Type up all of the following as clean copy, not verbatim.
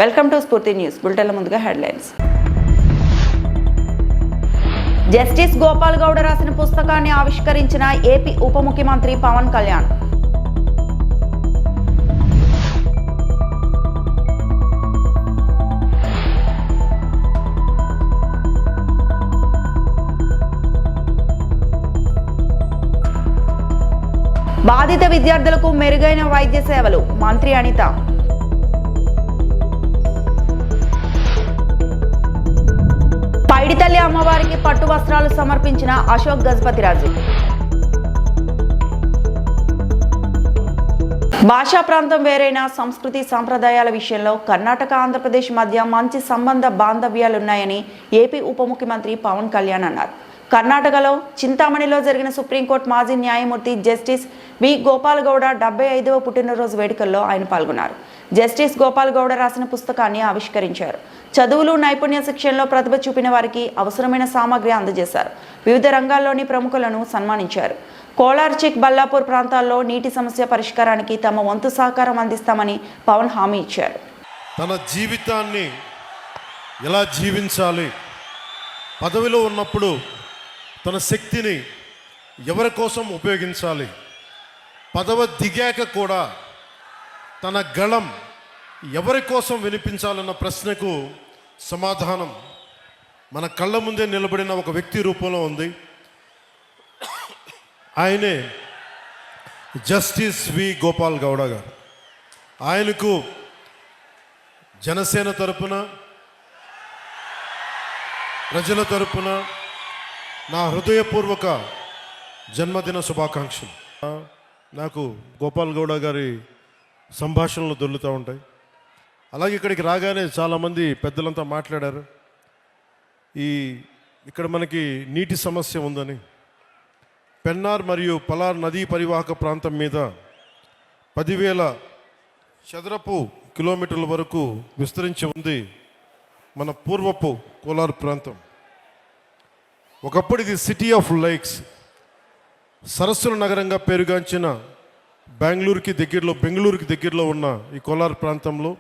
Welcome to స్ఫూర్తి news. బులెటిన్ల ముందుగా headlines. Justice Gopal Gowda రాసిన పుస్తకాన్ని ఆవిష్కరించిన ఏపీ ఉప ముఖ్యమంత్రి పవన్ కళ్యాణ్. బాధిత విద్యార్థులకు మెరుగైన వైద్య సేవలు మంత్రి అనిత. పైడితల్లి అమ్మవారికి పట్టు వస్త్రాలు సమర్పించిన అశోక్ గజపతిరాజు. భాషా ప్రాంతం వేరైన సంస్కృతి సంప్రదాయాల విషయంలో కర్ణాటక ఆంధ్రప్రదేశ్ మధ్య మంచి సంబంధ బాంధవ్యాలున్నాయని ఏపీ ఉప ముఖ్యమంత్రి పవన్ కళ్యాణ్ అన్నారు. కర్ణాటకలో చింతామణిలో జరిగిన సుప్రీంకోర్టు మాజీ న్యాయమూర్తి జస్టిస్ వి గోపాల్ గౌడ 75వ పుట్టినరోజు వేడుకల్లో ఆయన పాల్గొన్నారు. జస్టిస్ గోపాల్ గౌడ రాసిన పుస్తకాన్ని ఆవిష్కరించారు. చదువులు, నైపుణ్య శిక్షణలో ప్రతిభ చూపిన వారికి అవసరమైన సామాగ్రి అందజేశారు. వివిధ రంగాల్లోని ప్రముఖులను సన్మానించారు. కోలార్, చిక్ బల్లాపూర్ ప్రాంతాల్లో నీటి సమస్య పరిష్కారానికి తమ వంతు సహకారం అందిస్తామని పవన్ హామీ ఇచ్చారు. తన జీవితాన్ని ఎలా జీవించాలి, పదవిలో ఉన్నప్పుడు తన శక్తిని ఎవరి కోసం ఉపయోగించాలి, పదవి దిగాక కూడా తన గళం ఎవరి కోసం వినిపించాలన్న ప్రశ్నకు సమాధానం మన కళ్ళ ముందే నిలబడిన ఒక వ్యక్తి రూపంలో ఉంది. ఆయనే జస్టిస్ వి గోపాల్ గౌడ గారు. ఆయనకు జనసేన తరపున, ప్రజల తరపున నా హృదయపూర్వక జన్మదిన శుభాకాంక్షలు. నాకు గోపాల్ గౌడ గారి సంభాషణలు దొర్లుతూ ఉంటాయి. అలాగే ఇక్కడికి రాగానే చాలామంది పెద్దలంతా మాట్లాడారు. ఇక్కడ మనకి నీటి సమస్య ఉందని, పెన్నార్ మరియు పలార్ నదీ పరివాహక ప్రాంతం మీద 10,000 చదరపు కిలోమీటర్ల వరకు విస్తరించి ఉంది మన పూర్వపు కోలార్ ప్రాంతం. ఒకప్పుడు ఇది సిటీ ఆఫ్ లేక్స్, సరస్సుల నగరంగా పేరుగాంచిన బెంగళూరుకి దగ్గరలో ఉన్న ఈ కోలార్ ప్రాంతంలో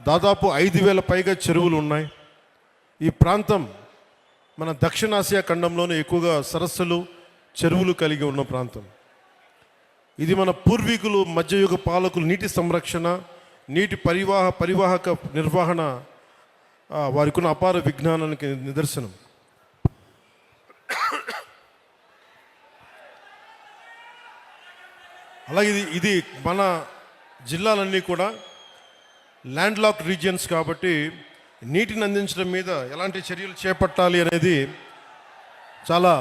దాదాపు 5,000 పైగా చెరువులు ఉన్నాయి. ఈ ప్రాంతం మన దక్షిణాసియా ఖండంలోనే ఎక్కువగా సరస్సులు, చెరువులు కలిగి ఉన్న ప్రాంతం. ఇది మన పూర్వీకులు, మధ్యయుగ పాలకులు నీటి సంరక్షణ, నీటి పరివాహక నిర్వహణ వారికి ఉన్న అపార విజ్ఞానానికి నిదర్శనం. అలాగే ఇది మన జిల్లాలన్నీ కూడా ల్యాండ్ లాక్ రీజియన్స్ కాబట్టి నీటిని అందించడం మీద ఎలాంటి చర్యలు చేపట్టాలి అనేది చాలా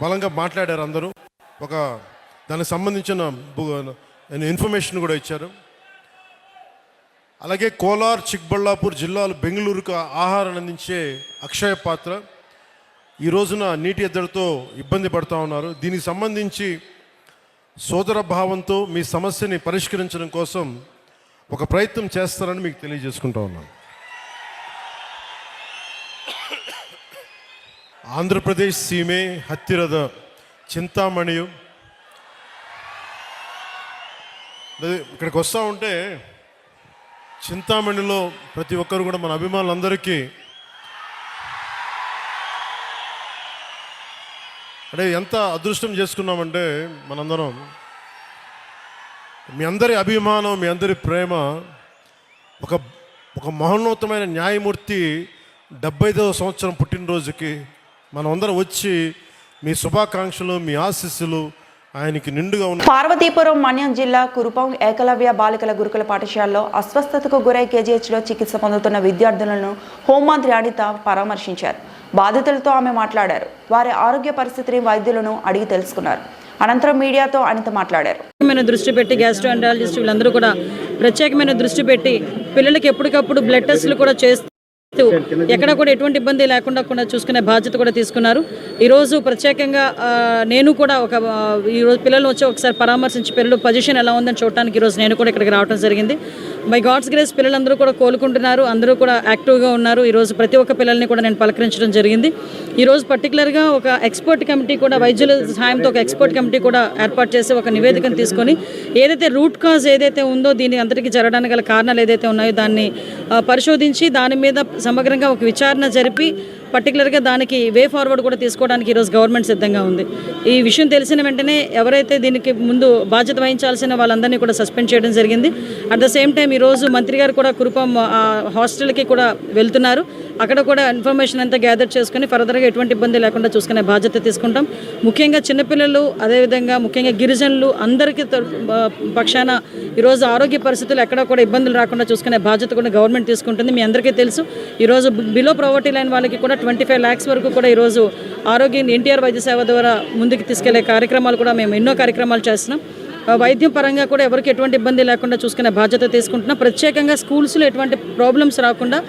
బలంగా మాట్లాడారు అందరూ. దానికి సంబంధించిన ఇన్ఫర్మేషన్ కూడా ఇచ్చారు. అలాగే కోలార్, చిక్బళ్ళాపూర్ జిల్లాలు బెంగళూరుకు ఆహారాన్ని అందించే అక్షయ పాత్ర ఈ రోజున నీటి ఎద్దడితో ఇబ్బంది పడుతూ ఉన్నారు. దీనికి సంబంధించి సోదర భావంతో మీ సమస్యని పరిష్కరించడం కోసం ఒక ప్రయత్నం చేస్తారని మీకు తెలియజేసుకుంటా ఉన్నాను. ఆంధ్రప్రదేశ్ సీమే ಹತ್ತಿರದ చింతామణి ఇక్కడికి వస్తూ ఉంటే చింతామణిలో ప్రతి ఒక్కరు కూడా మన అభిమానులందరికీ అంటే ఎంత అదృష్టం చేసుకున్నామంటే మనందరం మీ అందరి అభిమానం, మీ అందరి ప్రేమ ఒక మహోన్నతమైన న్యాయమూర్తి 75వ సంవత్సరం పుట్టినరోజుకి మనం అందరం వచ్చి మీ శుభాకాంక్షలు, మీ ఆశీస్సులు ఆయనకి నిండుగా ఉన్నాయి. పార్వతీపురం మన్యం జిల్లా కురుపం ఏకలవ్య బాలికల గురుకుల పాఠశాలలో అస్వస్థతకు గురై కేజీహెచ్లో చికిత్స పొందుతున్న విద్యార్థులను హోంమంత్రి అనిత పరామర్శించారు. బాధితులతో ఆమె మాట్లాడారు. వారి ఆరోగ్య పరిస్థితిని వైద్యులను అడిగి తెలుసుకున్నారు. అనంతరం మీడియాతో అనిత మాట్లాడారు. దృష్టి పెట్టి గ్యాస్ట్రోఎంటాలజిస్ట్ వీళ్ళందరూ కూడా ప్రత్యేకమైన దృష్టి పెట్టి పిల్లలకి ఎప్పటికప్పుడు బ్లడ్ టెస్టులు కూడా చేస్తూ ఎక్కడ కూడా ఎటువంటి ఇబ్బంది లేకుండా చూసుకునే బాధ్యత కూడా తీసుకున్నారు. ఈరోజు ప్రత్యేకంగా నేను కూడా ఈరోజు పిల్లలు వచ్చి ఒకసారి పరామర్శించి పిల్లలు పొజిషన్ ఎలా ఉందని చూడటానికి ఈరోజు నేను కూడా ఇక్కడికి రావడం జరిగింది. బై గాడ్స్ గ్రేస్ పిల్లలందరూ కూడా కోలుకుంటున్నారు, అందరూ కూడా యాక్టివ్గా ఉన్నారు. ఈరోజు ప్రతి ఒక్క పిల్లల్ని కూడా నేను పలకరించడం జరిగింది. ఈరోజు పర్టికులర్గా ఒక ఎక్స్పర్ట్ కమిటీ కూడా, వైద్యుల సహాయంతో ఒక ఎక్స్పర్ట్ కమిటీ కూడా ఏర్పాటు చేసి ఒక నివేదికను తీసుకొని ఏదైతే రూట్ కాజ్ ఏదైతే ఉందో దీని అందరికీ జరగడానికి గల కారణాలు ఏదైతే ఉన్నాయో దాన్ని పరిశోధించి దాని మీద సమగ్రంగా ఒక విచారణ జరిపి పర్టికులర్గా దానికి వే ఫార్వర్డ్ కూడా తీసుకోవడానికి ఈరోజు గవర్నమెంట్ సిద్ధంగా ఉంది. ఈ విషయం తెలిసిన వెంటనే ఎవరైతే దీనికి ముందు బాధ్యత వహించాల్సిన వాళ్ళందరినీ కూడా సస్పెండ్ చేయడం జరిగింది. అట్ ద సేమ్ టైం ఈరోజు మంత్రి గారు కూడా కురుపాం హాస్టల్కి కూడా వెళ్తున్నారు. అక్కడ కూడా ఇన్ఫర్మేషన్ అంతా గ్యాదర్ చేసుకుని ఫర్దర్గా ఎటువంటి ఇబ్బంది లేకుండా చూసుకునే బాధ్యత తీసుకుంటాం. ముఖ్యంగా చిన్నపిల్లలు, అదేవిధంగా ముఖ్యంగా గిరిజనులు అందరికీ పక్షాన ఈరోజు ఆరోగ్య పరిస్థితులు ఎక్కడ కూడా ఇబ్బందులు రాకుండా చూసుకునే బాధ్యత కూడా గవర్నమెంట్ తీసుకుంటుంది. మీ అందరికీ తెలుసు, ఈరోజు బిలో ప్రావర్టీ లైన్ వాళ్ళకి కూడా 25 lakhs వరకు కూడా ఈరోజు ఆరోగ్య ఎన్టీఆర్ వైద్య సేవ ద్వారా ముందుకు తీసుకెళ్లే కార్యక్రమాలు కూడా మేము ఎన్నో కార్యక్రమాలు చేస్తున్నాం. వైద్యం పరంగా కూడా ఎవరికి ఎటువంటి ఇబ్బంది లేకుండా చూసుకునే బాధ్యత తీసుకుంటున్నాం. ప్రత్యేకంగా స్కూల్స్లో ఎటువంటి ప్రాబ్లమ్స్ రాకుండా,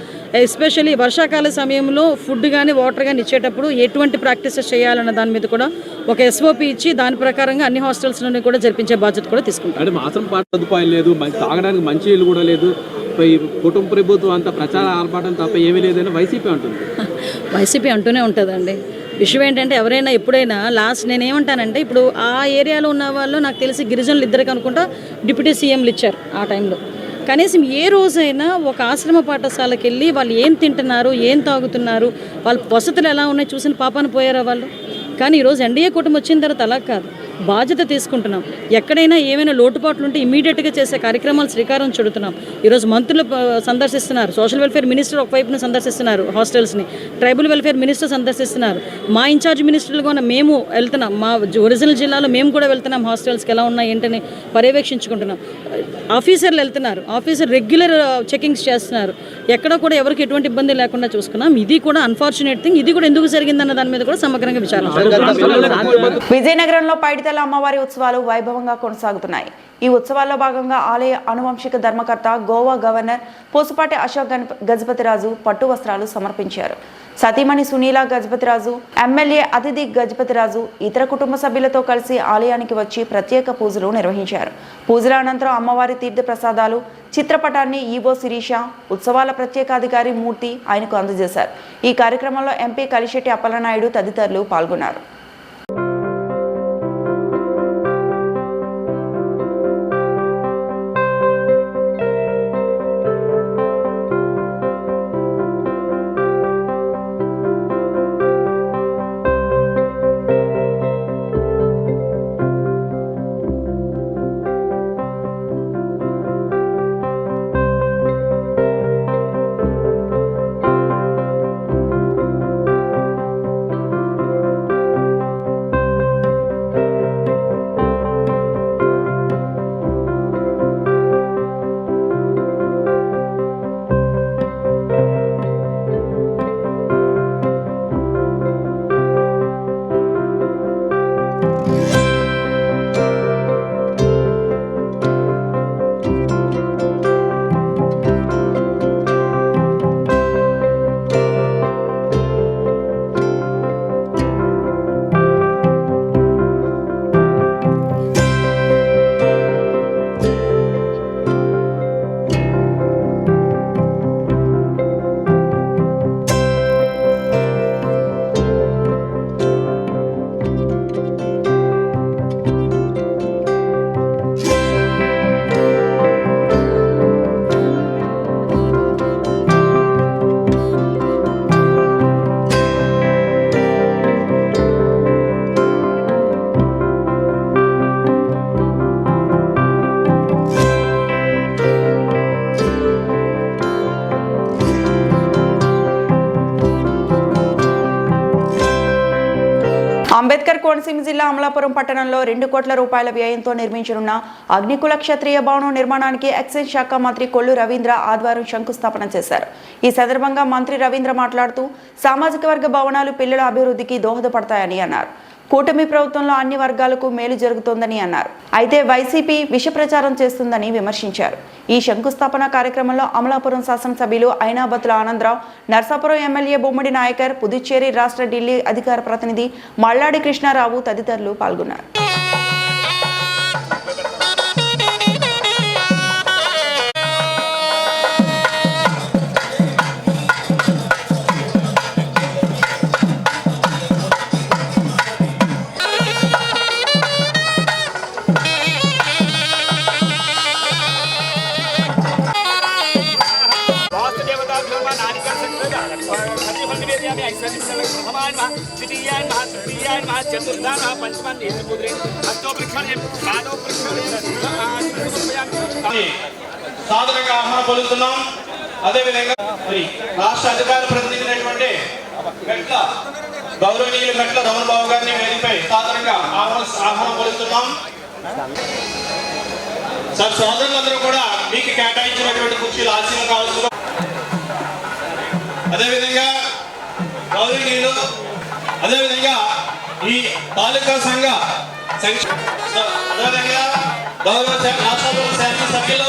ఎస్పెషల్లీ వర్షాకాల సమయంలో ఫుడ్ కానీ వాటర్ కానీ ఇచ్చేటప్పుడు ఎటువంటి ప్రాక్టీసెస్ చేయాలన్న దాని మీద కూడా ఒక SOP ఇచ్చి దాని ప్రకారంగా అన్ని హాస్టల్స్లోనే కూడా జరిపించే బాధ్యత కూడా తీసుకుంటాం. అంటే మాత్రం పాటు సదుపాయం లేదు, తాగడానికి మంచి నీళ్ళు కూడా లేదు, కుటుంబ ప్రభుత్వం అంతా ప్రచార ఆర్భాటం తప్ప ఏమీ లేదని వైసీపీ అంటుంది. వైసీపీ అంటూనే ఉంటుందండి. విషయం ఏంటంటే ఎవరైనా ఎప్పుడైనా లాస్ట్ నేనేమంటానంటే, ఇప్పుడు ఆ ఏరియాలో ఉన్న వాళ్ళు నాకు తెలిసి గిరిజనులు ఇద్దరికి అనుకుంటా డిప్యూటీ సీఎంలు ఇచ్చారు ఆ టైంలో. కనీసం ఏ రోజైనా ఒక ఆశ్రమ పాఠశాలకు వెళ్ళి వాళ్ళు ఏం తింటున్నారు, ఏం తాగుతున్నారు, వాళ్ళ వసతులు ఎలా ఉన్నాయి చూసిన పాపాన పోయారా వాళ్ళు. కానీ ఈరోజు ఎన్డీఏ కూటమి వచ్చిన తర్వాత అలా కాదు, బాధ్యత తీసుకుంటున్నాం. ఎక్కడైనా ఏమైనా లోటుపాట్లు ఉంటే ఇమీడియట్గా చేసే కార్యక్రమాలు శ్రీకారం చుడుతున్నాం. ఈరోజు మంత్రులు సందర్శిస్తున్నారు, సోషల్ వెల్ఫేర్ మినిస్టర్ ఒకవైపున సందర్శిస్తున్నారు హాస్టల్స్ని, ట్రైబల్ వెల్ఫేర్ మినిస్టర్ సందర్శిస్తున్నారు, మా ఇన్ఛార్జ్ మినిస్టర్లుగా ఉన్న మేము వెళ్తున్నాం, మా ఒరిజినల్ జిల్లాలో మేము కూడా వెళ్తున్నాం, హాస్టల్స్కి ఎలా ఉన్నాయి ఏంటని పర్యవేక్షించుకుంటున్నాం. ఆఫీసర్లు వెళ్తున్నారు, ఆఫీసర్ రెగ్యులర్ చెకింగ్స్ చేస్తున్నారు. ఎక్కడ కూడా ఎవరికి ఎటువంటి ఇబ్బంది లేకుండా చూసుకున్నాం. ఇది కూడా అన్ఫార్చునేట్ థింగ్. ఇది కూడా ఎందుకు జరిగిందన్న దాని మీద కూడా సమగ్రంగా విచారణ. విజయనగరంలో పైడితల అమ్మవారి ఉత్సవాలు వైభవంగా కొనసాగుతున్నాయి. ఈ ఉత్సవాల్లో భాగంగా ఆలయ అనువంశిక ధర్మకర్త గోవా గవర్నర్ పూసపాటి అశోక్ గజపతిరాజు పట్టు వస్త్రాలు సమర్పించారు. సతీమణి సునీల గజపతిరాజు, ఎమ్మెల్యే అతిథి గజపతిరాజు ఇతర కుటుంబ సభ్యులతో కలిసి ఆలయానికి వచ్చి ప్రత్యేక పూజలు నిర్వహించారు. పూజల అనంతరం అమ్మవారి తీర్థ ప్రసాదాలు చిత్రపటాన్ని ఈవో శిరీష, ఉత్సవాల ప్రత్యేకాధికారి మూర్తి ఆయనకు అందజేశారు. ఈ కార్యక్రమంలో ఎంపీ కలిశెట్టి అప్పలనాయుడు తదితరులు పాల్గొన్నారు. అంబేద్కర్ కోనసీమ జిల్లా అమలాపురం పట్టణంలో 2 కోట్ల రూపాయల వ్యయంతో నిర్మించనున్న అగ్నికుల క్షత్రియ భవనం నిర్మాణానికి ఎక్సైజ్ శాఖ మంత్రి కొల్లు రవీంద్ర ఆదివారం శంకుస్థాపన చేశారు. ఈ సందర్భంగా మంత్రి రవీంద్ర మాట్లాడుతూ సామాజిక వర్గ భవనాలు పిల్లల అభివృద్ధికి దోహదపడతాయని అన్నారు. కూటమి ప్రభుత్వంలో అన్ని వర్గాలకు మేలు జరుగుతోందని అన్నారు. అయితే వైసీపీ విష ప్రచారం చేస్తుందని విమర్శించారు. ఈ శంకుస్థాపన కార్యక్రమంలో అమలాపురం శాసనసభ్యులు ఐనాబత్తుల ఆనందరావు, నర్సాపురం ఎమ్మెల్యే బొమ్మడి నాయకర్, పుదుచ్చేరి రాష్ట్ర ఢిల్లీ అధికార ప్రతినిధి మల్లాడి కృష్ణారావు తదితరులు పాల్గొన్నారు. సాధారణంగా ఆహ్వానం పలుకుతున్నాం. అదేవిధంగా మరి రాష్ట్ర అధికార ప్రతినిధి అయినటువంటి గట్ల గౌరవనీయులు గట్ల రమణ బాబు గారిని వేదికపై సాధారణంగా ఆహ్వానం పలుకుతున్నాం. సార్ సోదరులందరూ కూడా మీకు కేటాయించినటువంటి కుర్చీలు ఆశీర్వాదం కావాల్సిన. అదేవిధంగా గౌరవనీయులు అదేవిధంగా ఈ తాలూకా సంఘ అదేవిధంగా గౌరవ రాష్ట్ర సభ్యులు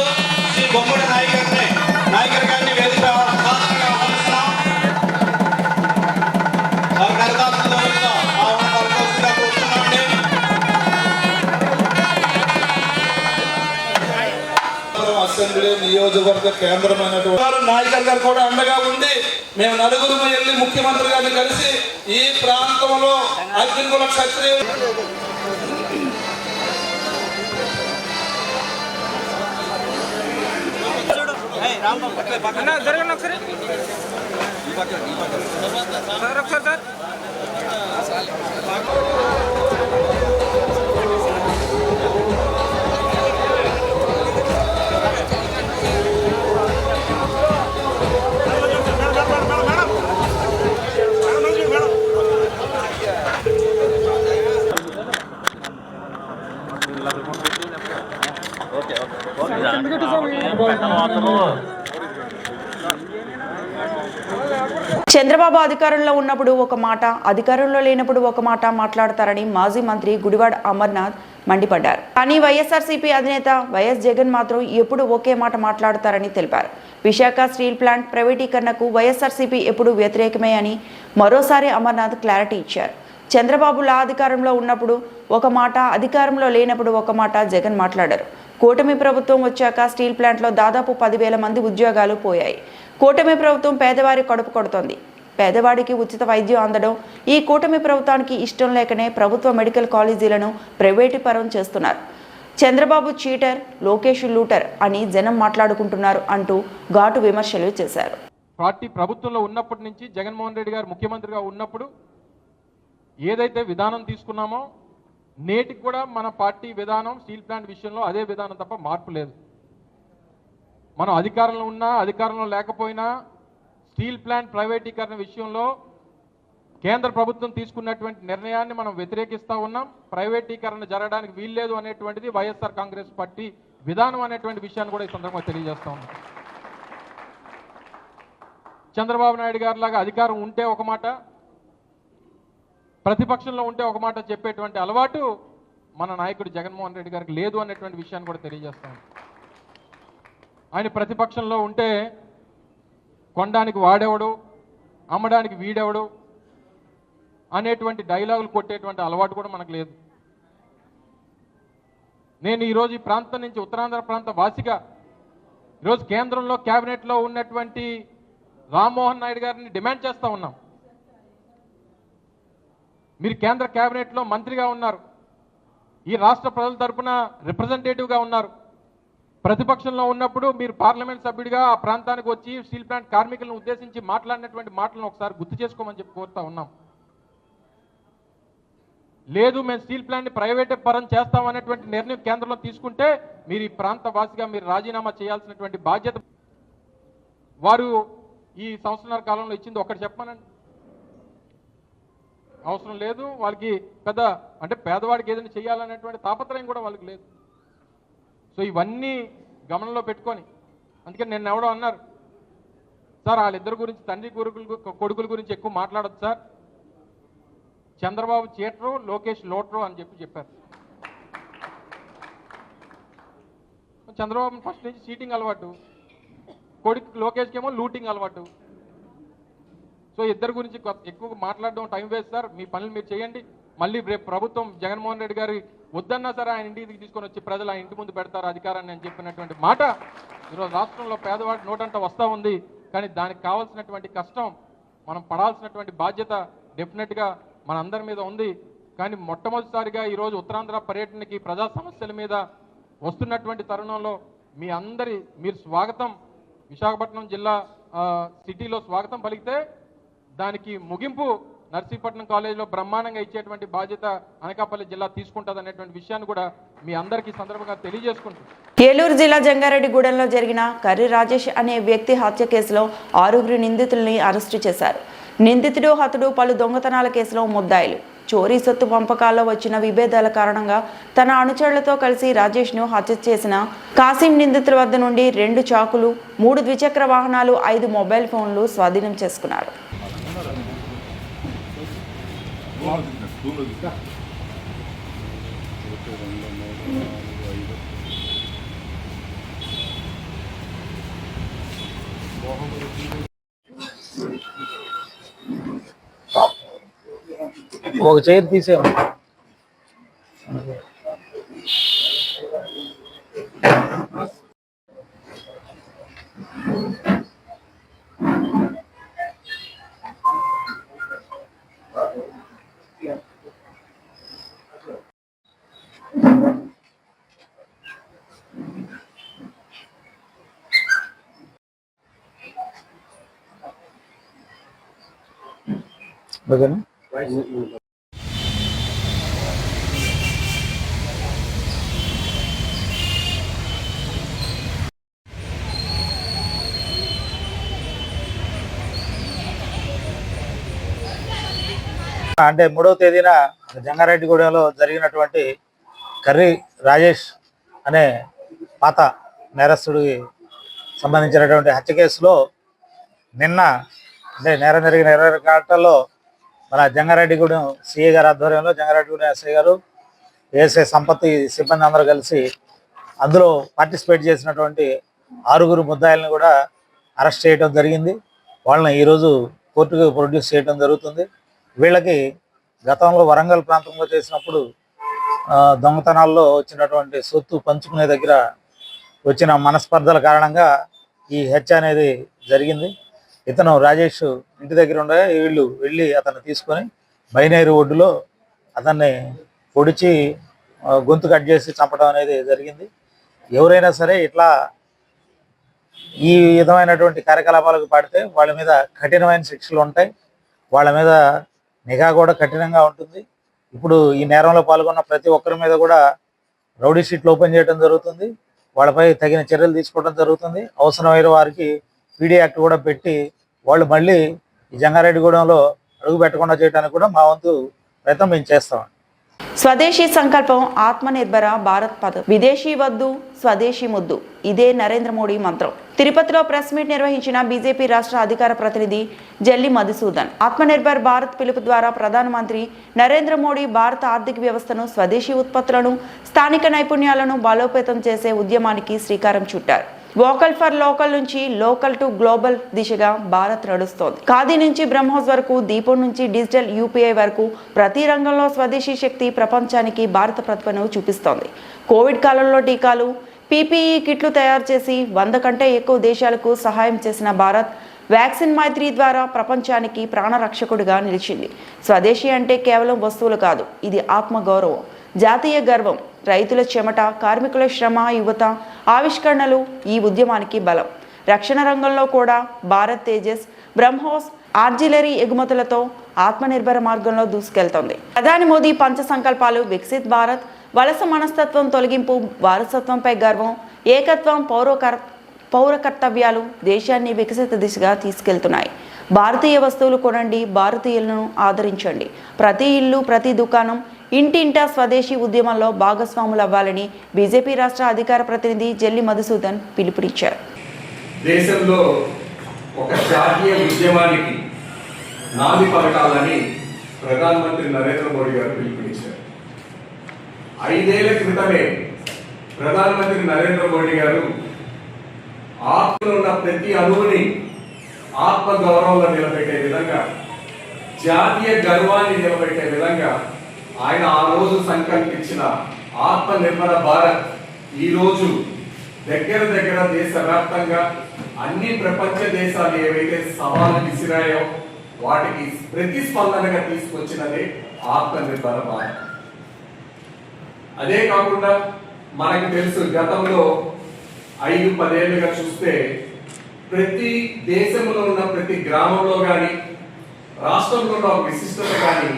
శ్రీ బొమ్మడి నాయకర్ గారిని వేదిక అసెంబ్లీ నియోజకవర్గ కేంద్రమైనటువంటి నాయకర్ గారు కూడా అండగా ఉండి మేము నలుగురు వెళ్ళి ముఖ్యమంత్రి గారిని కలిసి ఈ ప్రాంతంలో అగ్నికుల క్షత్రియ చంద్రబాబు అధికారంలో ఉన్నప్పుడు ఒక మాట, అధికారంలో లేనప్పుడు ఒక మాట మాట్లాడతారని మాజీ మంత్రి గుడివాడ అమర్నాథ్ మండిపడ్డారు. కానీ వైఎస్ఆర్సీపీ అధినేత వైఎస్ జగన్ మాత్రం ఎప్పుడు ఒకే మాట మాట్లాడతారని తెలిపారు. విశాఖ స్టీల్ ప్లాంట్ ప్రైవేటీకరణకు వైఎస్ఆర్సీపీ ఎప్పుడు వ్యతిరేకమే అని మరోసారి అమర్నాథ్ క్లారిటీ ఇచ్చారు. చంద్రబాబు అధికారంలో ఉన్నప్పుడు ఒక మాట, అధికారంలో లేనప్పుడు ఒక మాట జగన్ మాట్లాడారు. కూటమి ప్రభుత్వం వచ్చాక స్టీల్ ప్లాంట్లో దాదాపు 10,000 మంది ఉద్యోగాలు పోయాయి. కూటమి ప్రభుత్వం పేదవారి కడుపు కొడుతోంది. పేదవాడికి ఉచిత వైద్యం అందడం ఈ కూటమి ప్రభుత్వానికి ఇష్టం లేకనే ప్రభుత్వ మెడికల్ కాలేజీలను ప్రైవేటీకరణ చేస్తున్నారు. చంద్రబాబు చీటర్, లోకేష్ లూటర్ అని జనం మాట్లాడుకుంటున్నారు అంటూ ఘాటు విమర్శలు చేశారు. పార్టీ ప్రభుత్వంలో ఉన్నప్పటి నుంచి జగన్మోహన్ రెడ్డి గారు ముఖ్యమంత్రిగా ఉన్నప్పుడు ఏదైతే విధానం తీసుకున్నామో నేటికి కూడా మన పార్టీ విధానం స్టీల్ ప్లాంట్ విషయంలో అదే విధానం తప్ప మార్పు లేదు. మనం అధికారంలో ఉన్నా అధికారంలో లేకపోయినా స్టీల్ ప్లాంట్ ప్రైవేటీకరణ విషయంలో కేంద్ర ప్రభుత్వం తీసుకున్నటువంటి నిర్ణయాన్ని మనం వ్యతిరేకిస్తూ ఉన్నాం. ప్రైవేటీకరణ జరగడానికి వీల్లేదు అనేటువంటిది వైఎస్ఆర్ కాంగ్రెస్ పార్టీ విధానం అనేటువంటి విషయాన్ని కూడా ఈ సందర్భంగా తెలియజేస్తా ఉన్నాం. చంద్రబాబు నాయుడు గారి లాగా అధికారం ఉంటే ఒక మాట, ప్రతిపక్షంలో ఉంటే ఒక మాట చెప్పేటువంటి అలవాటు మన నాయకుడు జగన్మోహన్ రెడ్డి గారికి లేదు అనేటువంటి విషయాన్ని కూడా తెలియజేస్తాం. ఆయన ప్రతిపక్షంలో ఉంటే కొనడానికి వాడేవాడు, అమ్మడానికి వీడేవాడు అనేటువంటి డైలాగులు కొట్టేటువంటి అలవాటు కూడా మనకు లేదు. నేను ఈరోజు ఈ ప్రాంతం నుంచి ఉత్తరాంధ్ర ప్రాంత వాసిగా ఈరోజు కేంద్రంలో క్యాబినెట్లో ఉన్నటువంటి రామ్మోహన్ నాయుడు గారిని డిమాండ్ చేస్తూ ఉన్నాం. మీరు కేంద్ర క్యాబినెట్లో మంత్రిగా ఉన్నారు, ఈ రాష్ట్ర ప్రజల తరపున రిప్రజెంటేటివ్గా ఉన్నారు. ప్రతిపక్షంలో ఉన్నప్పుడు మీరు పార్లమెంట్ సభ్యుడిగా ఆ ప్రాంతానికి వచ్చి స్టీల్ ప్లాంట్ కార్మికులను ఉద్దేశించి మాట్లాడినటువంటి మాటలను ఒకసారి గుర్తు చేసుకోమని చెప్పి కోరుతా ఉన్నాం. లేదు మేము స్టీల్ ప్లాంట్ని ప్రైవేట్ పరం చేస్తామనేటువంటి నిర్ణయం కేంద్రంలో తీసుకుంటే మీరు ఈ ప్రాంత వాసిగా మీరు రాజీనామా చేయాల్సినటువంటి బాధ్యత వారు ఈ సంవత్సరాల కాలంలో ఇచ్చింది ఒకటి చెప్పమనండి. అవసరం లేదు వాళ్ళకి, పెద్ద అంటే పేదవాడికి ఏదైనా చేయాలనేటువంటి తాపత్రయం కూడా వాళ్ళకి లేదు. సో ఇవన్నీ గమనంలో పెట్టుకొని, అందుకని నిన్న ఎవడో అన్నారు సార్ వాళ్ళిద్దరి గురించి తండ్రి కొడుకుల గురించి ఎక్కువ మాట్లాడదు సార్, చంద్రబాబు చీటరు లోకేష్ లోటరు అని చెప్పారు. చంద్రబాబు ఫస్ట్ నుంచి చీటింగ్ అలవాటు, కొడుకు లోకేష్కి ఏమో లూటింగ్ అలవాటు. సో ఇద్దరు గురించి ఎక్కువ మాట్లాడడం టైం వేస్ట్ సార్, మీ పనులు మీరు చేయండి. మళ్ళీ రేపు ప్రభుత్వం జగన్మోహన్ రెడ్డి గారి వద్దన్నా సరే ఆయన ఇంటికి తీసుకొని వచ్చి ప్రజలు ఆయన ఇంటి ముందు పెడతారు అధికారాన్ని అని చెప్పినటువంటి మాట ఈరోజు రాష్ట్రంలో పేదవాడి నోటంట వస్తూ ఉంది. కానీ దానికి కావాల్సినటువంటి కష్టం మనం పడాల్సినటువంటి బాధ్యత డెఫినెట్గా మన అందరి మీద ఉంది. కానీ మొట్టమొదటిసారిగా ఈరోజు ఉత్తరాంధ్ర పర్యటనకి ప్రజా సమస్యల మీద వస్తున్నటువంటి తరుణంలో మీరు స్వాగతం విశాఖపట్నం జిల్లా సిటీలో స్వాగతం పలికితే దానికి ముగింపు నర్సీపట్నం కాలేజీలో బ్రహ్మాండంగా ఇచ్చేటువంటి బాధ్యత అనకాపల్లి జిల్లా తీసుకుంటుంది అనేటువంటి విషయాన్ని కూడా మీ అందరికీ సందర్భంగా తెలియజేసుకుంటున్నాను. ఏలూరు జిల్లా జంగారెడ్డిగూడెంలో జరిగిన కర్రి రాజేష్ అనే వ్యక్తి హత్య కేసులో 6 నిందితుల్ని అరెస్టు చేశారు. నిందితుడు హతుడు పలు దొంగతనాల కేసులో ముద్దాయిలు. చోరీ సొత్తు పంపకాల్లో వచ్చిన విభేదాల కారణంగా తన అనుచరులతో కలిసి రాజేష్ను హత్య చేసిన కాసిం నిందితుల వద్ద నుండి 2 చాకులు, 3 ద్విచక్ర వాహనాలు, 5 మొబైల్ ఫోన్లు స్వాధీనం చేసుకున్నారు. ఒక చైర్ తీసేమా. ఓకేనా? అంటే 3వ తేదీన జంగారెడ్డిగూడెంలో జరిగినటువంటి కర్రి రాజేష్ అనే పాత నేరస్తుడికి సంబంధించినటువంటి హత్య కేసులో నిన్న అంటే నేరం జరిగిన 24 గంటల్లో మన జంగారెడ్డిగూడెం సిఐ గారి ఆధ్వర్యంలో జంగారెడ్డిగూడెం ఎస్ఐ గారు, ఏఎస్ఐ సంపత్తి సిబ్బంది అందరూ కలిసి అందులో పార్టిసిపేట్ చేసినటువంటి 6 ముద్దాయిలను కూడా అరెస్ట్ చేయడం జరిగింది. వాళ్ళని ఈరోజు కోర్టుకు ప్రొడ్యూస్ చేయడం జరుగుతుంది. వీళ్ళకి గతంలో వరంగల్ ప్రాంతంలో చేసినప్పుడు దొంగతనాల్లో వచ్చినటువంటి సొత్తు పంచుకునే దగ్గర వచ్చిన మనస్పర్ధల కారణంగా ఈ హత్య అనేది జరిగింది. ఇతను రాజేష్ ఇంటి దగ్గర ఉండగా వీళ్ళు వెళ్ళి అతన్ని తీసుకొని బైనేరు ఒడ్డులో అతన్ని పొడిచి గొంతు కట్ చేసి చంపడం అనేది జరిగింది. ఎవరైనా సరే ఇట్లా ఈ విధమైనటువంటి కార్యకలాపాలకు పడితే వాళ్ళ మీద కఠినమైన శిక్షలు ఉంటాయి. వాళ్ళ మీద నిఘా కూడా కఠినంగా ఉంటుంది. ఇప్పుడు ఈ నేరంలో పాల్గొన్న ప్రతి ఒక్కరి మీద కూడా రౌడీ షీట్లు ఓపెన్ చేయడం జరుగుతుంది. వాళ్ళపై తగిన చర్యలు తీసుకోవడం జరుగుతుంది. అవసరమైన వారికి పీడీ యాక్ట్ కూడా పెట్టి వాళ్ళు మళ్ళీ ఈ జంగారెడ్డిగూడెంలో అడుగు పెట్టకుండా చేయడానికి కూడా మా వంతు ప్రయత్నం మేము చేస్తాం. స్వదేశీ సంకల్పం, ఆత్మనిర్భర భారత్ పదం, విదేశీ వద్దు స్వదేశీ ముద్దు, ఇదే నరేంద్ర మోడీ మంత్రం. తిరుపతిలో ప్రెస్ మీట్ నిర్వహించిన బీజేపీ రాష్ట్ర అధికార ప్రతినిధి జల్లి మధుసూదన్ ఆత్మనిర్భర్ భారత్ పిలుపు ద్వారా ప్రధానమంత్రి నరేంద్ర మోడీ భారత ఆర్థిక వ్యవస్థను, స్వదేశీ ఉత్పత్తులను, స్థానిక నైపుణ్యాలను బలోపేతం చేసే ఉద్యమానికి శ్రీకారం చుట్టారు. వోకల్ ఫర్ లోకల్ నుంచి లోకల్ టు గ్లోబల్ దిశగా భారత్ నడుస్తోంది. ఖాదీ నుంచి బ్రహ్మోస్ వరకు, దీపం నుంచి డిజిటల్ యూపీఐ వరకు ప్రతి రంగంలో స్వదేశీ శక్తి ప్రపంచానికి భారత ప్రతిభను చూపిస్తోంది. కోవిడ్ కాలంలో టీకాలు, పీపీఈ కిట్లు తయారు చేసి 100 కంటే ఎక్కువ దేశాలకు సహాయం చేసిన భారత్ వ్యాక్సిన్ మైత్రి ద్వారా ప్రపంచానికి ప్రాణరక్షకుడిగా నిలిచింది. స్వదేశీ అంటే కేవలం వస్తువులు కాదు, ఇది ఆత్మగౌరవం, జాతీయ గర్వం. రైతుల చెమట, కార్మికుల శ్రమ, యువత ఆవిష్కరణలు ఈ ఉద్యమానికి బలం. రక్షణ రంగంలో కూడా భారత్ తేజస్, బ్రహ్మోస్, ఆర్జిలరీ ఎగుమతులతో ఆత్మనిర్భర మార్గంలో దూసుకెళ్తోంది. ప్రధాని మోదీ పంచ సంకల్పాలు, వికసిత్ భారత్, వలస మనస్తత్వం తొలగింపు, వారసత్వంపై గర్వం, ఏకత్వం, పౌర కర్తవ్యాలు దేశాన్ని వికసిత దిశగా తీసుకెళ్తున్నాయి. భారతీయ వస్తువులు కొనండి, భారతీయులను ఆదరించండి. ప్రతి ఇల్లు, ప్రతి దుకాణం, ఇంటింటా స్వదేశీ ఉద్యమంలో భాగస్వాములు అవ్వాలని బీజేపీ రాష్ట్ర అధికార ప్రతినిధి జల్లి మధుసూదన్ పిలుపునిచ్చారు. దేశంలో ఒక జాతీయ ఉద్యమానికి నాంది పలకాలని ప్రధానమంత్రి నరేంద్ర మోడీ గారు పిలుపునిచ్చారు. 5 ఏళ్ల క్రితమే ప్రధానమంత్రి నరేంద్ర మోడీ గారు ఆత్మలో ఉన్న ప్రతి అణువుని ఆత్మ గౌరవంలో నిలబెట్టే విధంగా, జాతీయ గర్వాన్ని నిలబెట్టే విధంగా ఆయన ఆ రోజు సంకల్పించిన ఆత్మనిర్భర భారత్ ఈరోజు దగ్గర దేశవ్యాప్తంగా అన్ని ప్రపంచ దేశాలు ఏవైతే సవాలు విసిరాయో వాటికి ప్రతిస్పందనగా తీసుకొచ్చినదే ఆత్మనిర్భర భారత్. అదే కాకుండా మనకు తెలుసు, గతంలో 5-10 ఏళ్ళుగా చూస్తే ప్రతి దేశంలో ఉన్న ప్రతి గ్రామంలో కానీ రాష్ట్రంలో ఉన్న ఒక విశిష్టత కానీ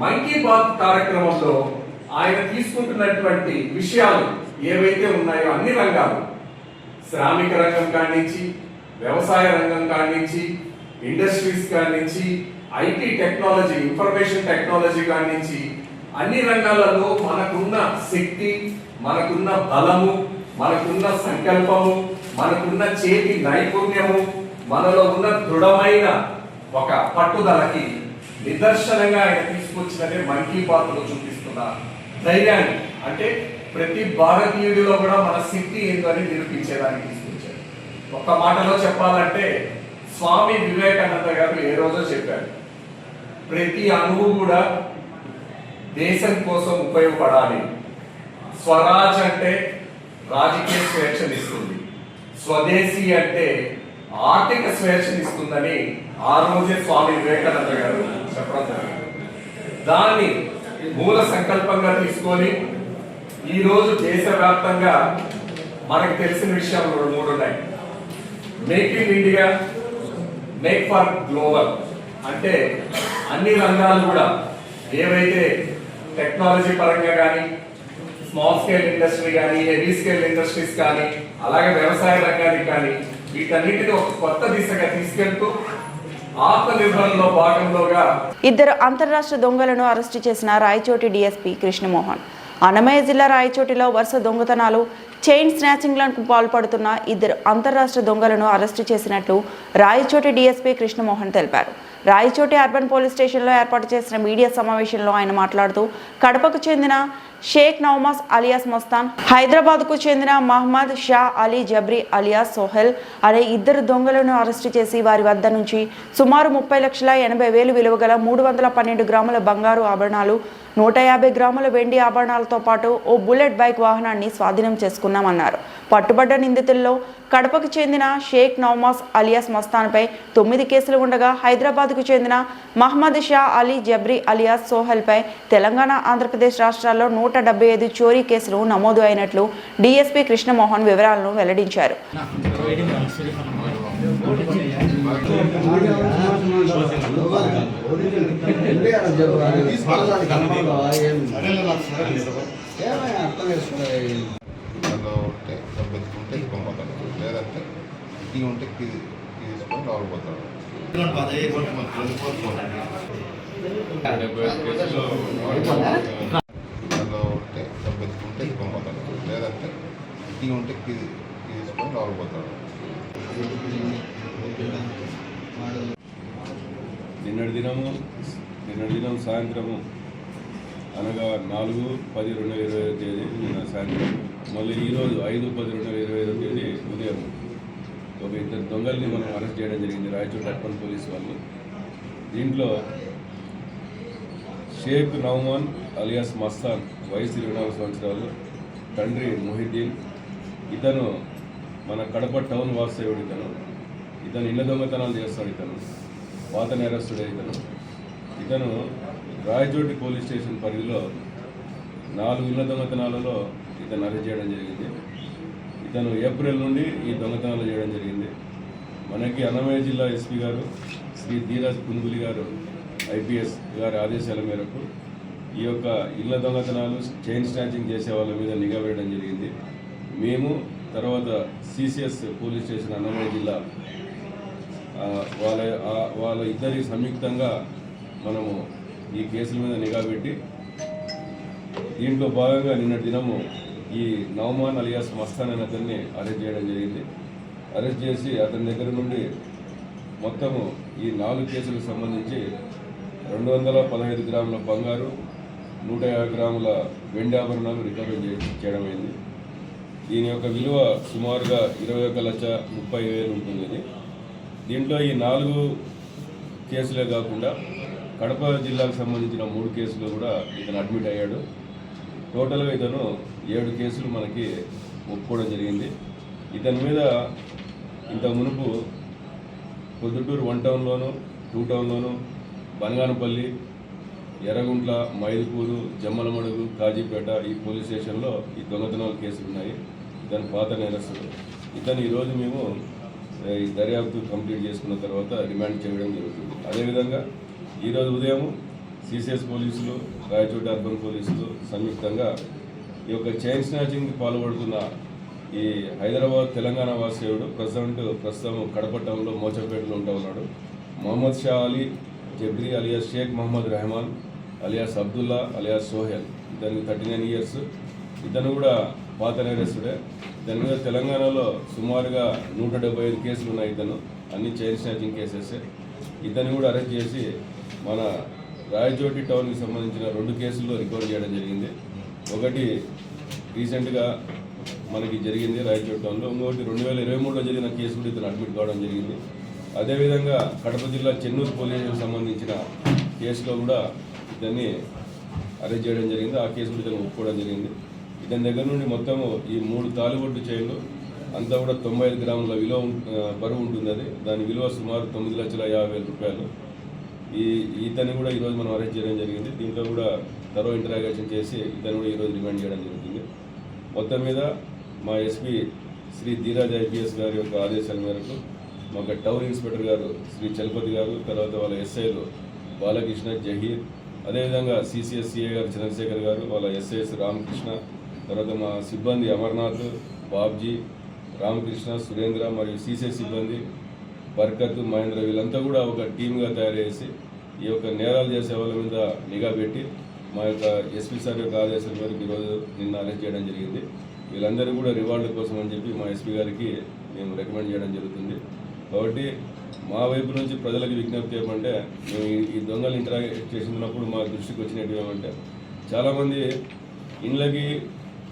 మన్ కీ బాత్ కార్యక్రమంలో ఆయన తీసుకుంటున్నటువంటి విషయాలు ఏవైతే ఉన్నాయో అన్ని రంగాలు, శ్రామిక రంగం కానించి, వ్యవసాయ రంగం కానించి, ఇండస్ట్రీస్ కానించి, ఐటీ టెక్నాలజీ, ఇన్ఫర్మేషన్ టెక్నాలజీ కానించి అన్ని రంగాలలో మనకున్న శక్తి, మనకున్న బలము, మనకున్న సంకల్పము, మనకున్న చేతి నైపుణ్యము, మనలో ఉన్న దృఢమైన ఒక పట్టుదలకి నిదర్శనంగా ఆయన తీసుకొచ్చినదే మన్ కీ బాత్ లో చూపిస్తున్న ధైర్యాన్ని, అంటే ప్రతి భారతీయుడిలో కూడా మన శక్తి ఏందో అని నిరూపించేదానికి తీసుకొచ్చారు. ఒక్క మాటలో చెప్పాలంటే స్వామి వివేకానంద గారు ఏ రోజో చెప్పారు, ప్రతి అణువు కూడా దేశం కోసం ఉపయోగపడాలి. స్వరాజ్ అంటే రాజకీయ స్వేచ్ఛనిస్తుంది, స్వదేశీ అంటే ఆర్థిక స్వేచ్ఛనిస్తుందని ఆ రోజే స్వామి వివేకానంద గారు చెప్పడం జరిగింది. దాన్ని మూల సంకల్పంగా తీసుకొని ఈ రోజు దేశవ్యాప్తంగా మనకు తెలిసిన విషయాలు 3 ఉన్నాయి. Make in India, make for global. అంటే అన్ని రంగాలు కూడా ఏవైతే టెక్నాలజీ పరంగా కానీ, స్మాల్ స్కేల్ ఇండస్ట్రీ కానీ, హెవీ స్కేల్ ఇండస్ట్రీస్ కానీ, అలాగే వ్యవసాయ రంగానికి కానీ వీటన్నిటిని ఒక కొత్త దిశగా తీసుకెళ్తూ ఆత్మనిర్భరంలో భాగంలోగా 2 అంతర్రాష్ట్ర దొంగలను అరెస్టు చేసిన రాయచోటి డీఎస్పీ కృష్ణమోహన్. అన్నమయ్య జిల్లా రాయచోటిలో వరుస దొంగతనాలు, చైన్ స్నాచింగ్లకు పాల్పడుతున్న 2 అంతర్రాష్ట్ర దొంగలను అరెస్టు చేసినట్లు రాయచోటి డీఎస్పీ కృష్ణమోహన్ తెలిపారు. రాయచోటి అర్బన్ పోలీస్ స్టేషన్లో ఏర్పాటు చేసిన మీడియా సమావేశంలో ఆయన మాట్లాడుతూ కడపకు చెందిన షేక్ నౌమాస్ అలియాస్ మస్తాన్, హైదరాబాద్కు చెందిన మహమ్మద్ షా అలీ జబ్రీ అలియాస్ సోహెల్ అనే 2 దొంగలను అరెస్టు చేసి వారి వద్ద నుంచి సుమారు 30,80,000 విలువ గల 312 గ్రాముల బంగారు ఆభరణాలు, 150 గ్రాముల వెండి ఆభరణాలతో పాటు ఓ బుల్లెట్ బైక్ వాహనాన్ని స్వాధీనం చేసుకున్నామన్నారు. పట్టుబడ్డ నిందితుల్లో కడపకు చెందిన షేక్ నౌమాస్ అలియాస్ మస్తాన్పై 9 కేసులు ఉండగా హైదరాబాద్కు చెందిన మహమ్మద్ షా అలీ జబ్రీ అలియాస్ సోహెల్పై తెలంగాణ, ఆంధ్రప్రదేశ్ రాష్ట్రాల్లో 175 చోరీ కేసులు నమోదు అయినట్లు డీఎస్పీ కృష్ణమోహన్ వివరాలను వెల్లడించారు. ఉంటే బతుకుంటే ఇవ్వబోతాడు, లేదంటే ఇది ఉంటే తీసుకొని రావబోతాడు. ఉంటే బతుకుంటే ఇవ్వబోతాడు, లేదంటే ఇది ఉంటే తీసుకొని రావబోతాడు. నిన్నటి దినం సాయంత్రము అనగా 4/10/2025 తేదీ నిన్న సాయంత్రం, మళ్ళీ ఈరోజు 5/10/2025 తేదీ ఉదయం ఒక 2 దొంగల్ని మనం అరెస్ట్ చేయడం జరిగింది రాయచోటి అర్బన్ పోలీస్ వాళ్ళు. దీంట్లో షేక్ నౌమాన్ అలియాస్ మస్తాన్, వయసు 24 సంవత్సరాలు, తండ్రి మొహిద్దీన్. ఇతను మన కడప టౌన్ వాస్తవ్యుడు. ఇతను ఇళ్ల దొంగతనాలు చేస్తాడు. ఇతను పాత నేరస్తుడే. ఇతను రాయచోటి పోలీస్ స్టేషన్ పరిధిలో 4 ఇళ్ల దొంగతనాలలో ఇతను అరెస్ట్ చేయడం జరిగింది. ఇతను ఏప్రిల్ నుండి ఈ దొంగతనాలు చేయడం జరిగింది. మనకి అన్నమయ్య జిల్లా ఎస్పీ గారు శ్రీ ధీరజ్ పునుగులి గారు ఐపీఎస్ గారి ఆదేశాల మేరకు ఈ యొక్క ఇళ్ల దొంగతనాలు, చైన్ స్నాచింగ్ చేసే వాళ్ళ మీద నిఘా వేయడం జరిగింది. మేము తర్వాత సిసిఎస్ పోలీస్ స్టేషన్ అన్నమయ్య జిల్లా వాళ్ళ ఇద్దరి సంయుక్తంగా మనము ఈ కేసుల మీద నిఘా పెట్టి దీంట్లో భాగంగా నిన్నటి దినము ఈ నౌమాన్ అలియాస్ మస్తాన్ అనే అతన్ని అరెస్ట్ చేయడం జరిగింది. అరెస్ట్ చేసి అతని దగ్గర నుండి మొత్తము ఈ 4 కేసులకు సంబంధించి 215 గ్రాముల బంగారు, 150 గ్రాముల వెండి ఆభరణాలు రికవరీ చేయడం అయింది. దీని యొక్క విలువ సుమారుగా 21,30,000 ఉంటుంది. దీంట్లో ఈ 4 కేసులే కాకుండా కడప జిల్లాకు సంబంధించిన 3 కేసులు కూడా ఇతను అడ్మిట్ అయ్యాడు. టోటల్గా ఇతను 7 కేసులు మనకి ఒప్పుకోవడం జరిగింది. ఇతని మీద ఇంత మునుపు పొద్దుటూరు 1 టౌన్లోను, 2 టౌన్లోను, బనగానపల్లి, ఎర్రగుంట్ల, మైదుకూరు, జమ్మలమడుగు, కాజీపేట ఈ పోలీస్ స్టేషన్లో ఈ దొంగతనాల కేసులు ఉన్నాయి. ఇతను పాత నేరస్తుడు. ఇతను ఈరోజు మేము ఈ దర్యాప్తు కంప్లీట్ చేసుకున్న తర్వాత రిమాండ్ చేయడం జరుగుతుంది. అదేవిధంగా ఈరోజు ఉదయం సిసిఎస్ పోలీసులు, రాయచోటి అర్బన్ పోలీసులు సంయుక్తంగా ఈ యొక్క చైన్ స్నాచింగ్కి పాల్పడుతున్న ఈ హైదరాబాద్ తెలంగాణ వాసేవుడు ప్రస్తుతం కడప టౌన్లో మోచపేటలో ఉంటా ఉన్నాడు. Mohammed Shah Ali Jabri alias Sheikh Mohammed Rehman alias Abdullah alias Sohail, ఇతనికి 39 years. ఇతను కూడా పాత నేరస్తుడే. దాని మీద తెలంగాణలో సుమారుగా 175 కేసులు ఉన్నాయి. ఇతను అన్ని చైన్ స్నాచింగ్ కేసెస్. ఇతన్ని కూడా అరెస్ట్ చేసి మన రాయచోటి టౌన్కి సంబంధించిన 2 కేసుల్లో రికవర్ చేయడం జరిగింది. ఒకటి రీసెంట్గా మనకి జరిగింది రాయచోటి టౌన్లో, ఇంకొకటి 2023లో జరిగిన కేసు కూడా ఇతను అడ్మిట్ కావడం జరిగింది. అదేవిధంగా కడప జిల్లా చెన్నూరు పోలీసులకు సంబంధించిన కేసులో కూడా ఇతన్ని అరెస్ట్ చేయడం జరిగింది. ఆ కేసు కూడా ఇతను ఒప్పుకోవడం జరిగింది. ఇతని దగ్గర నుండి మొత్తము ఈ 3 తాలిబొట్టు చైన్లు అంతా కూడా 95 గ్రాముల బరువు ఉంటుంది. అది దాని విలువ సుమారు 9,50,000 రూపాయలు. ఇతన్ని కూడా ఈరోజు మనం అరెస్ట్ చేయడం జరిగింది. దీంట్లో కూడా తరో ఇంటరాగేషన్ చేసి ఇతను కూడా ఈరోజు రిమాండ్ చేయడం జరుగుతుంది. మొత్తం మీద మా ఎస్పీ శ్రీ ధీరాజ్ ఐపీఎస్ గారి యొక్క ఆదేశాల మేరకు మా టౌన్ ఇన్స్పెక్టర్ గారు శ్రీ చలపతి గారు, తర్వాత వాళ్ళ ఎస్ఐలు బాలకృష్ణ, జహీర్, అదేవిధంగా సిసిఎస్ సిఐ గారు చంద్రశేఖర్ గారు, వాళ్ళ ఎస్ఐఎస్ రామకృష్ణ, తర్వాత మా సిబ్బంది అమర్నాథ్, బాబ్జీ, రామకృష్ణ, సురేంద్ర మరియు సిసిఎస్ సిబ్బంది బర్కత్, మహేంద్ర, వీళ్ళంతా కూడా ఒక టీమ్గా తయారు చేసి ఈ యొక్క నేరాలు చేసే వాళ్ళ మీద నిఘా పెట్టి మా యొక్క ఎస్పీ సార్ యొక్క ఆదేశాల మేరకు ఈరోజు నిన్న అరెస్ట్ చేయడం జరిగింది. వీళ్ళందరూ కూడా రివార్డుల కోసం అని చెప్పి మా ఎస్పీ గారికి మేము రికమెండ్ చేయడం జరుగుతుంది. కాబట్టి మా వైపు నుంచి ప్రజలకు విజ్ఞప్తి ఏమంటే, మేము ఈ దొంగలు ఇంటరాక్ట్ చేసినప్పుడు మా దృష్టికి వచ్చినట్టు ఏమంటే, చాలామంది ఇండ్లకి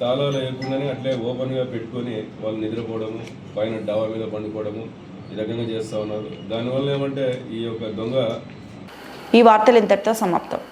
తాళాలు వేయకుండానే అట్లే ఓపెన్గా పెట్టుకొని వాళ్ళు నిద్రపోవడము, పైన డాబా మీద పండుకోవడము ఈ రకంగా చేస్తూ ఉన్నారు. దానివల్ల ఏమంటే ఈ యొక్క దొంగ ఈ వార్తలు ఇంతటితో సమాప్తం.